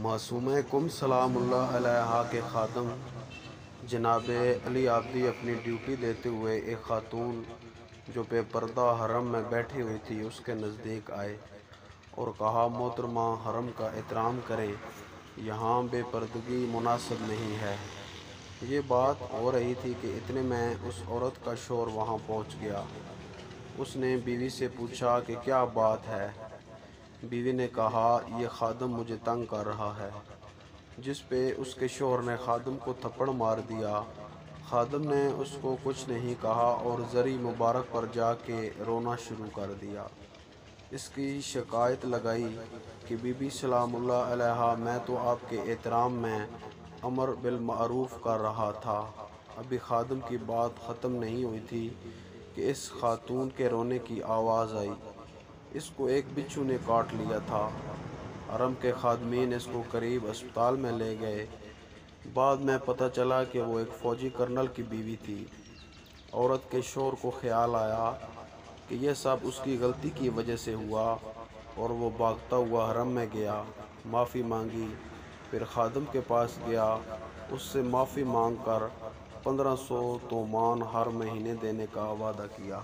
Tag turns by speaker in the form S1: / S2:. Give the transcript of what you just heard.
S1: معصومہ کم سلام اللہ علیہا کے خادم جناب علی عابدی اپنی ڈیوٹی دیتے ہوئے ایک خاتون جو بے پردہ حرم میں بیٹھی ہوئی تھی اس کے نزدیک آئے اور کہا، محترمہ، حرم کا احترام کریں، یہاں بے پردگی مناسب نہیں ہے۔ یہ بات ہو رہی تھی کہ اتنے میں اس عورت کا شوہر وہاں پہنچ گیا۔ اس نے بیوی سے پوچھا کہ کیا بات ہے؟ بیوی نے کہا، یہ خادم مجھے تنگ کر رہا ہے، جس پہ اس کے شوہر نے خادم کو تھپڑ مار دیا۔ خادم نے اس کو کچھ نہیں کہا اور زری مبارک پر جا کے رونا شروع کر دیا۔ اس کی شکایت لگائی کہ بی بی سلام اللہ علیہا، میں تو آپ کے احترام میں امر بالمعروف کر رہا تھا۔ ابھی خادم کی بات ختم نہیں ہوئی تھی کہ اس خاتون کے رونے کی آواز آئی۔ اس کو ایک بچھو نے کاٹ لیا تھا۔ حرم کے خادمین اس کو قریب اسپتال میں لے گئے۔ بعد میں پتہ چلا کہ وہ ایک فوجی کرنل کی بیوی تھی۔ عورت کے شوہر کو خیال آیا کہ یہ سب اس کی غلطی کی وجہ سے ہوا اور وہ بھاگتا ہوا حرم میں گیا، معافی مانگی، پھر خادم کے پاس گیا، اس سے معافی مانگ کر 1500 تومان ہر مہینے دینے کا وعدہ کیا۔